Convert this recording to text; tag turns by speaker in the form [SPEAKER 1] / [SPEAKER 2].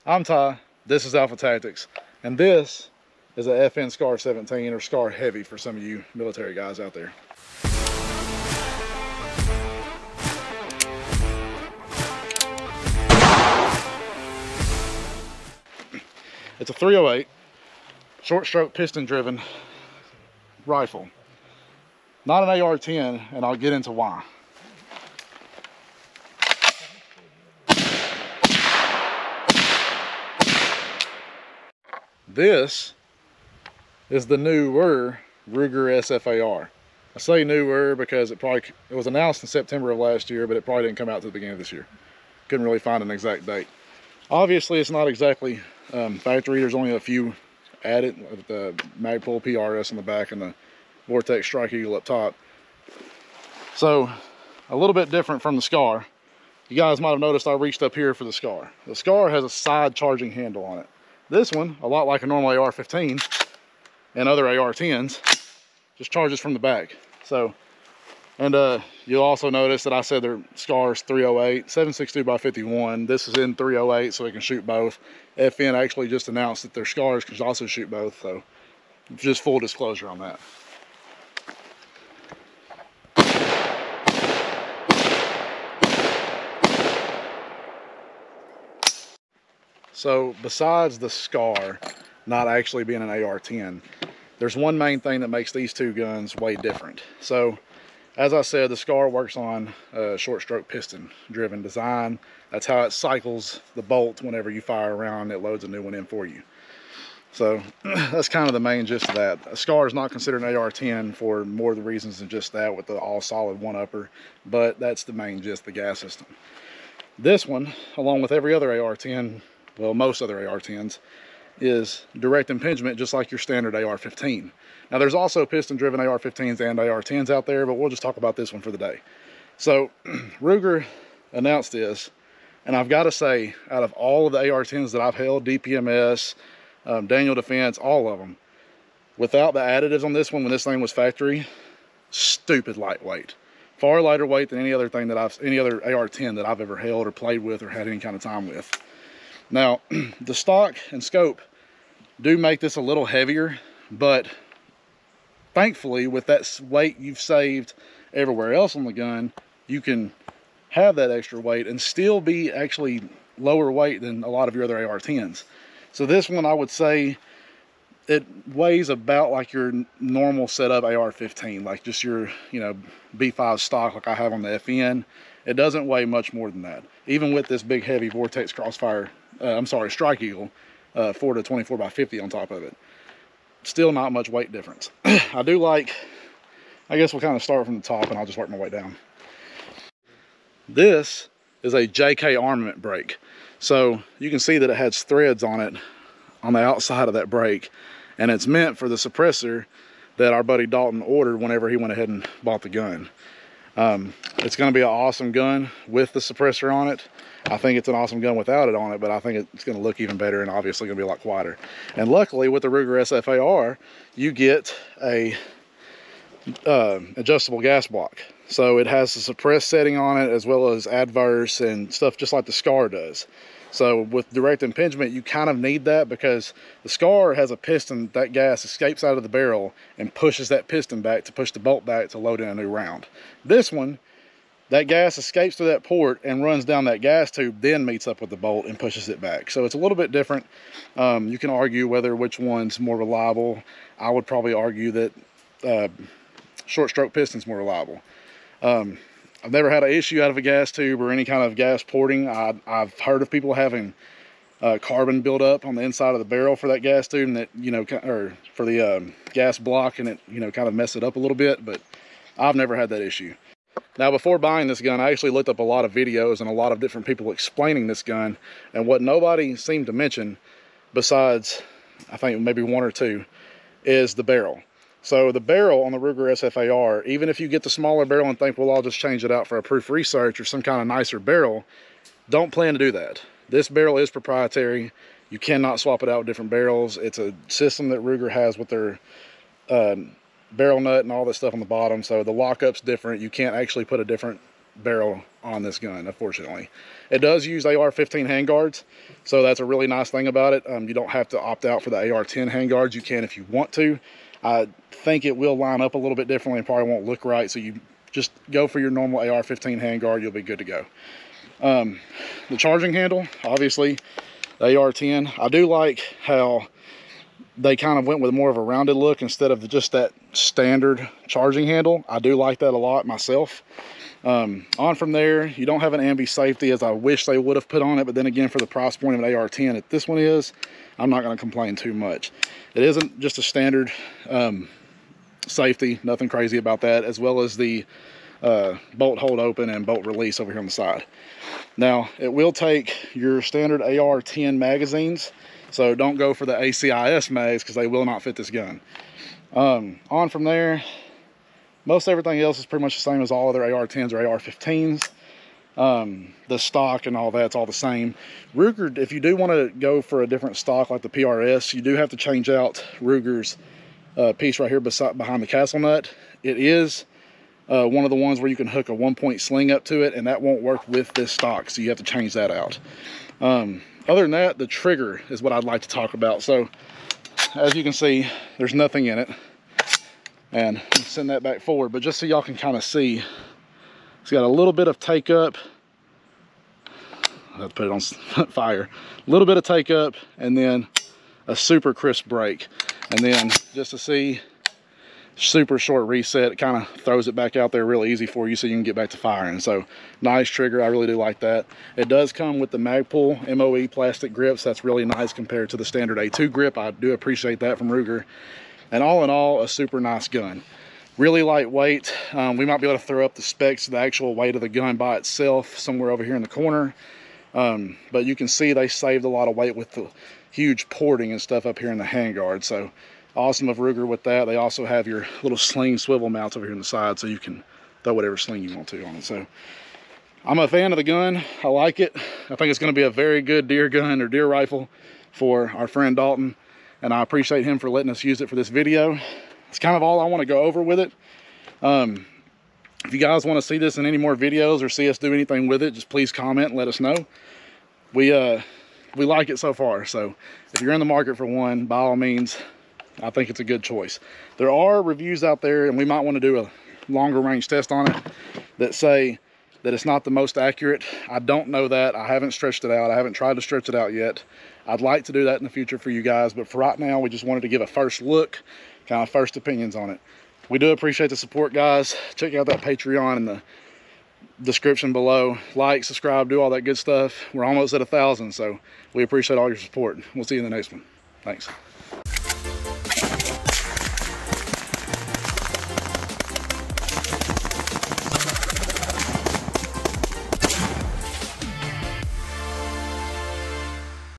[SPEAKER 1] I'm Ty, this is Alpha Tactics, and this is a FN SCAR 17, or SCAR Heavy for some of you military guys out there. It's a 308, short stroke piston driven rifle. Not an AR-10, and I'll get into why. This is the newer Ruger SFAR. I say newer because it was announced in September of last year, but it probably didn't come out to the beginning of this year. Couldn't really find an exact date. Obviously, it's not exactly factory. There's only a few added with the Magpul PRS on the back and the Vortex Strike Eagle up top. So a little bit different from the SCAR. You guys might have noticed I reached up here for the SCAR. The SCAR has a side charging handle on it. This one, a lot like a normal AR-15 and other AR-10s, just charges from the back. So, and you'll also notice that I said their SCAR's 308, 7.62 by 51. This is in 308, so it can shoot both. FN actually just announced that their SCARs can also shoot both, so just full disclosure on that. So besides the SCAR not actually being an AR-10, there's one main thing that makes these two guns way different. So as I said, the SCAR works on a short stroke piston driven design. That's how it cycles the bolt whenever you fire a round, it loads a new one in for you. So that's kind of the main gist of that. A SCAR is not considered an AR-10 for more of the reasons than just that with the all solid one upper, but that's the main gist, the gas system. This one, along with every other AR-10, well, most other AR-10s, is direct impingement, just like your standard AR-15. Now, there's also piston-driven AR-15s and AR-10s out there, but we'll just talk about this one for the day. So, Ruger announced this, and I've got to say, out of all of the AR-10s that I've held, DPMS, Daniel Defense, all of them, without the additives on this one, when this thing was factory, stupid lightweight. Far lighter weight than any other thing that any other AR-10 that I've ever held or played with or had any kind of time with. Now, the stock and scope do make this a little heavier, but thankfully with that weight you've saved everywhere else on the gun, you can have that extra weight and still be actually lower weight than a lot of your other AR-10s. So this one, I would say it weighs about like your normal setup AR-15, like just your, you know, B5 stock like I have on the FN. It doesn't weigh much more than that, even with this big heavy Vortex Crossfire, Strike Eagle 4 to 24 by 50 on top of it. Still not much weight difference. I do like, I guess we'll kind of start from the top and I'll just work my way down. This is a JK armament brake. So you can see that it has threads on it on the outside of that brake, and it's meant for the suppressor that our buddy Dalton ordered whenever he went ahead and bought the gun. It's going to be an awesome gun with the suppressor on it. I think it's an awesome gun without it on it, but I think it's going to look even better and obviously going to be a lot quieter. And luckily with the Ruger SFAR, you get a adjustable gas block. So it has the suppress setting on it as well as adverse and stuff just like the SCAR does. So with direct impingement, you kind of need that because the SCAR has a piston that gas escapes out of the barrel and pushes that piston back to push the bolt back to load in a new round. This one, that gas escapes through that port and runs down that gas tube, then meets up with the bolt and pushes it back. So it's a little bit different. You can argue which one's more reliable. I would probably argue that short stroke piston's more reliable. I've never had an issue out of a gas tube or any kind of gas porting. I've heard of people having carbon build up on the inside of the barrel for that gas tube, and that, you know, or for the gas block, and it, you know, kind of mess it up a little bit, but I've never had that issue. Now, before buying this gun, I actually looked up a lot of videos and a lot of different people explaining this gun, and what nobody seemed to mention, besides I think maybe one or two, is the barrel. So the barrel on the Ruger SFAR, even if you get the smaller barrel and think, well, I'll just change it out for a proof research or some kind of nicer barrel, don't plan to do that. This barrel is proprietary. You cannot swap it out with different barrels. It's a system that Ruger has with their barrel nut and all that stuff on the bottom. So the lockup's different. You can't actually put a different barrel on this gun, unfortunately. It does use AR-15 handguards, so that's a really nice thing about it. You don't have to opt out for the AR-10 handguards. You can if you want to. I think it will line up a little bit differently and probably won't look right, so you just go for your normal AR-15 handguard, you'll be good to go. The charging handle, obviously, the AR-10. I do like how they kind of went with more of a rounded look instead of just that standard charging handle. I do like that a lot myself. On from there, you don't have an ambi safety, as I wish they would have put on it, but then again, for the price point of an AR-10 that this one is, I'm not going to complain too much. It isn't just a standard safety, nothing crazy about that, as well as the bolt hold open and bolt release over here on the side. Now, it will take your standard AR-10 magazines, so don't go for the ACIS mags because they will not fit this gun. On from there, most everything else is pretty much the same as all other AR-10s or AR-15s. The stock and all that's all the same. Ruger, if you do want to go for a different stock like the PRS, you do have to change out Ruger's piece right here behind the castle nut. It is one of the ones where you can hook a 1-point sling up to it, and that won't work with this stock, so you have to change that out. Other than that, the trigger is what I'd like to talk about. So as you can see, there's nothing in it, and send that back forward, but just so y'all can kind of see, it's got a little bit of take up. I have to put it on fire. A little bit of take up, and then a super crisp break, and then just to see, super short reset. It kind of throws it back out there real easy for you so you can get back to firing. So nice trigger, I really do like that. It does come with the Magpul MOE plastic grips. That's really nice compared to the standard A2 grip. I do appreciate that from Ruger. And all in all, a super nice gun. Really lightweight. We might be able to throw up the specs of the actual weight of the gun by itself somewhere over here in the corner. But you can see they saved a lot of weight with the huge porting and stuff up here in the handguard. So awesome of Ruger with that. They also have your little sling swivel mounts over here on the side, so you can throw whatever sling you want to on it. So I'm a fan of the gun. I like it. I think it's going to be a very good deer gun or deer rifle for our friend Dalton, and I appreciate him for letting us use it for this video. It's kind of all I want to go over with it. If you guys want to see this in any more videos or see us do anything with it, just please comment and let us know. We like it so far, so if you're in the market for one, by all means, I think it's a good choice. There are reviews out there, and we might want to do a longer range test on it, that say that it's not the most accurate. I don't know that. I haven't stretched it out. I haven't tried to stretch it out yet. I'd like to do that in the future for you guys, but for right now, we just wanted to give a first look, kind of first opinions on it. We do appreciate the support, guys. Check out that Patreon in the description below. Like, subscribe, do all that good stuff. We're almost at 1,000, so we appreciate all your support. We'll see you in the next one. Thanks.